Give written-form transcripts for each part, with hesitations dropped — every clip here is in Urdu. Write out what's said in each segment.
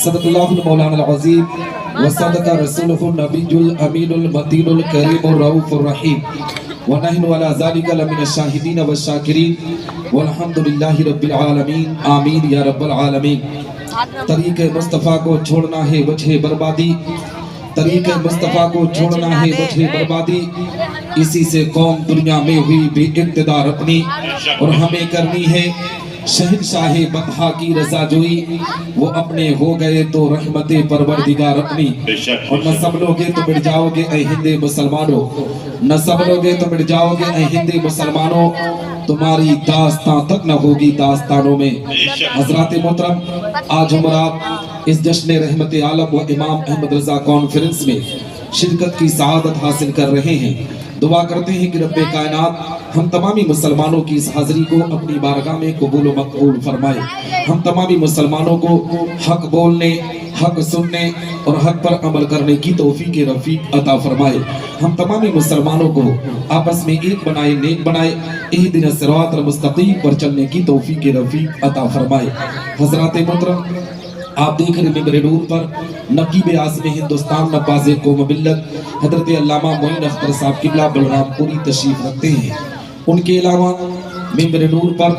صدق اللہ مولانا العظیم وصدق رسولہ النبی الامین المتین الکریم الرؤوف الرحیم ونحن على ذلك لمن الشاہدین والشاکرین والحمدللہ رب العالمین آمین یا رب العالمین۔ طریق مصطفیٰ کو چھوڑنا ہے وجہ بربادی، طریق مصطفیٰ کو چھوڑنا ہے وجہ بربادی، اسی سے قوم دنیا میں ہوئی بے اقتدار اپنی، اور ہمیں کرنی ہے شہنشاہ بطحا کی رضا جوئی، وہ اپنے ہو گئے تو رحمت پروردگار اپنی۔ اور نہ سب لوگے تو مٹ جاؤ گے اے ہند مسلمانوں، نہ سب لوگے تو مٹ جاؤ گے اے ہند مسلمانوں، تمہاری داستان تک نہ ہوگی داستانوں میں۔ حضرات محترم، آج ہم آپ اس جشن رحمت عالم و امام احمد رضا کانفرنس میں شرکت کی سعادت حاصل کر رہے ہیں۔ دعا کرتے ہیں کہ رب کائنات ہم تمامی مسلمانوں کی اس حاضری کو اپنی بارگاہ میں قبول و مقبول فرمائے۔ ہم تمامی مسلمانوں کو حق بولنے، حق سننے اور حق پر عمل کرنے کی توفیق رفیق عطا فرمائے۔ ہم تمامی مسلمانوں کو آپس میں ایک بنائے، نیک بنائے، اہدنا الصراط المستقیم پر چلنے کی توفیق رفیق عطا فرمائے۔ حضرات محترم، آپ دیکھ رہے ممبر نور پر نقیب اعظم ہندوستان نواز قوم ملت حضرت علامہ معین اختر صاحب قبلہ بلرام پوری تشریف رکھتے ہیں۔ ان کے علاوہ ممبر نور پر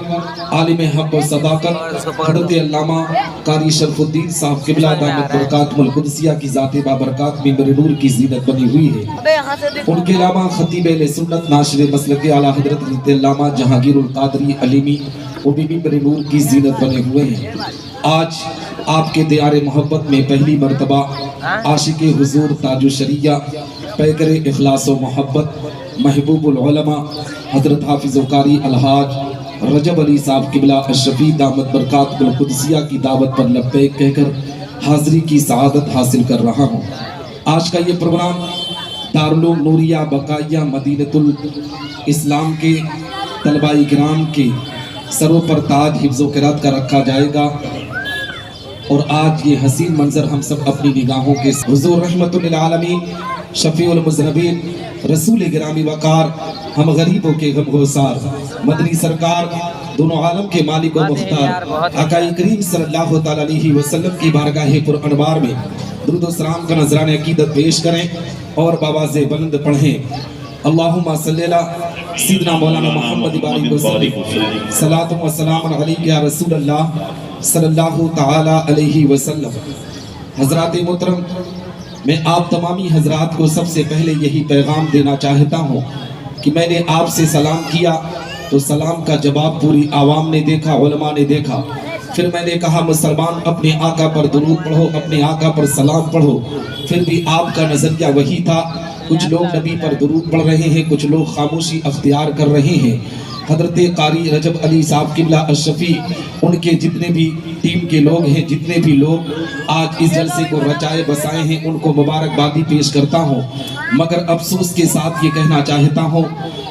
عالم حق و صداقت حضرت علامہ قاری شرف الدین صاحب قبلہ دامت برکاتہ القدسیہ کی ذات بابرکات ممبر نور کی زینت بنی ہوئی ہے۔ ان کے علاوہ خطیب اہل سنت ناشر مسلک اعلیٰ حضرت علامہ جہانگیر القادری علیمی وہ بھی ممبر نور کی زینت بنے ہوئے ہیں۔ آج آپ کے دیار محبت میں پہلی مرتبہ عاشق حضور تاج الشریعہ، پیکر اخلاص و محبت، محبوب العلماء حضرت حافظ و قاری الحاج رجب علی صاحب قبلہ الشفیع دامت برکاتہ القدسیہ کی دعوت پر لبیک کہہ کر حاضری کی سعادت حاصل کر رہا ہوں۔ آج کا یہ پروگرام دارالعلوم نوریہ بقائیہ مدینۃ الاسلام کے طلباء کرام کے سروں پر تاج حفظ و قرات کا رکھا جائے گا، اور آج یہ حسین منظر ہم سب اپنی نگاہوں کے حضور رحمت للعالمین شفیع المذنبین رسول گرامی وقار ہم غریبوں کے غمگسار مدنی سرکار دونوں عالم کے مالک و مختار آقا کریم صلی اللہ تعالیٰ علیہ وسلم کی بارگاہ پر انوار میں درود و سلام کا نذرانہ عقیدت پیش کریں اور بآواز بلند پڑھیں۔ اللہم صلی اللہ سیدنا مولانا محمد بارک وسلم صلاۃ و سلام علیک یا رسول اللہ صلی اللہ تعالی علیہ وسلم۔ حضرات محترم، میں آپ تمامی حضرات کو سب سے پہلے یہی پیغام دینا چاہتا ہوں کہ میں نے آپ سے سلام کیا تو سلام کا جواب پوری عوام نے دیکھا، علماء نے دیکھا۔ پھر میں نے کہا مسلمان اپنے آقا پر درود پڑھو، اپنے آقا پر سلام پڑھو، پھر بھی آپ کا نظریہ وہی تھا۔ کچھ لوگ نبی پر درود پڑھ رہے ہیں، کچھ لوگ خاموشی اختیار کر رہے ہیں۔ حضرت قاری رجب علی صاحب قبلہ الشفیع، ان کے جتنے بھی ٹیم کے لوگ ہیں، جتنے بھی لوگ آج اس جلسے کو رچائے بسائے ہیں، ان کو مبارکبادی پیش کرتا ہوں۔ مگر افسوس کے ساتھ یہ کہنا چاہتا ہوں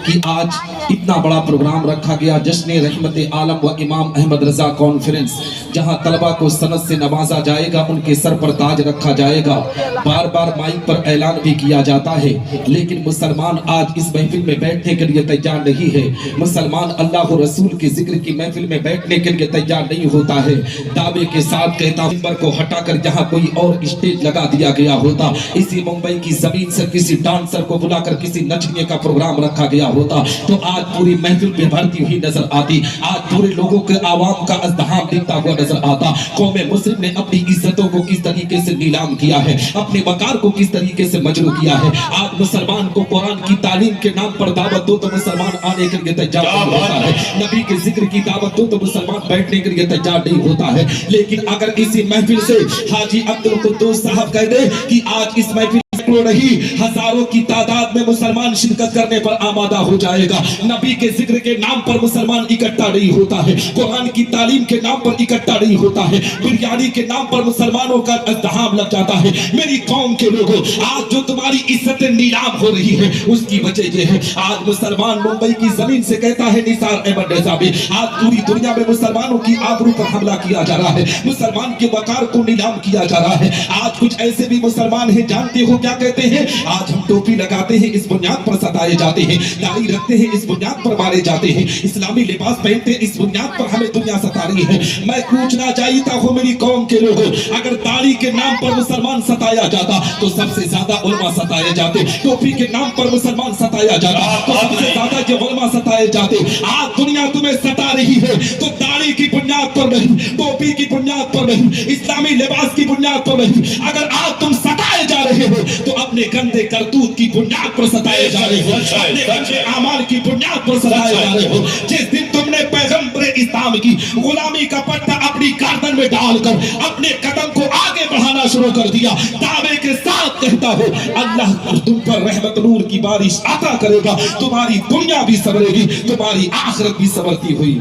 کہ آج اتنا بڑا پروگرام رکھا گیا، جشن رحمت عالم و امام احمد رضا کانفرنس، جہاں طلبہ کو سند سے نوازا جائے گا، ان کے سر پر تاج رکھا جائے گا۔ بار بار مائک پر اعلان بھی کیا جاتا ہے، لیکن مسلمان آج اس محفل میں بیٹھنے کے لیے تیار نہیں ہے۔ مسلمان اللہ و رسول کے ذکر کی محفل میں بیٹھنے کے لیے تیار نہیں ہوتا ہے۔ دعوے کے ساتھ کہتا ہوں، ممبر کو ہٹا کر جہاں کوئی اور اسٹیج لگا دیا گیا ہوتا، اسی ممبئی کی زمین سے کسی ڈانسر کو بلا کر کسی نچنے کا پروگرام رکھا گیا ہوتا تو آج پوری محفل میں بھرتی ہوئی نظر آتی، آج پورے لوگوں کے عوام کا ازدحام دکھتا ہوا نظر آتا۔ قوم مسلم نے اپنی عزتوں کو کس طریقے سے نیلام کیا ہے، اپنے وقار کو کس طریقے سے مجروح کیا ہے۔ آج مسلمان کو قرآن کی تعلیم کے نام پر دعوت دو تو مسلمان آنے کے لیے تیار نہیں ہوتا ہے، نبی کے ذکر کی دعوت دو تو مسلمان بیٹھنے کے لیے تیار نہیں ہوتا ہے۔ لیکن اگر اسی محفل سے حاجی عبدالقدوس صاحب کہہ دے کہ آج اس محفل نہیں ہزاروں کی تعداد میں مسلمان شرکت کرنے پر آمادہ ہو جائے گا، نبی کے ذکر کے نام پر مسلمان اکٹھا نہیں ہوتا ہے، قرآن کی تعلیم کے نام پر اکٹھا نہیں ہوتا ہے، بریانی کے نام پر مسلمانوں کا ازدحام لگ جاتا ہے۔ میری قوم کے لوگوں، آج جو تمہاری عزتیں نیلام ہو رہی ہے اس کی وجہ یہ ہے، آج مسلمان ممبئی کی زمین سے کہتا ہے نثار احمد نظامی، آج پوری دنیا میں مسلمانوں کی آبرو پر حملہ کیا جا رہا ہے، مسلمان کے وقار کو نیلام کیا جا رہا ہے۔ آج کچھ ایسے بھی مسلمان ہیں، جانتے ہو کیا کہتے ہیں آج ہم ٹوپی لگاتے ہیں اس بنیاد پر ستائے جاتے ہیں, داڑھی رکھتے ہیں اس بنیاد پر مارے جاتے ہیں, اسلامی لباس پہنتے ہیں اس بنیاد پر ہمیں دنیا ستا رہی ہے. میں پوچھنا چاہتا ہوں میری قوم کے لوگوں, اگر داڑھی کے نام پر مسلمان ستایا جاتا تو سب سے زیادہ علماء ستائے جاتے, ٹوپی کے نام پر مسلمان ستایا جاتا تو سب سے زیادہ جو علماء ستائے جاتے. آج دنیا تمہیں ستا رہی ہے تو داڑھی کی بنیاد پر نہیں, ٹوپی کی بنیاد پر نہیں, اسلامی لباس کی بنیاد پر نہیں. اگر آج تم ستائے جا رہے ہو تو اپنے گندے کرتوت کی بنیاد پر ستائے جا رہے ہو, اپنے گندے اعمال کی بنیاد پر ستائے جا رہے ہو. جس دن تم نے پیغمبر اسلام کی غلامی کا پٹا اپنی گردن میں ڈال کر اپنے قدم کو آگے بڑھانا شروع کر دیا, دعوے کے ساتھ کہتا ہو اللہ تم پر رحمت نور کی بارش عطا کرے گا, تمہاری دنیا بھی سنورے گی, تمہاری آخرت بھی سنورتی ہوئی.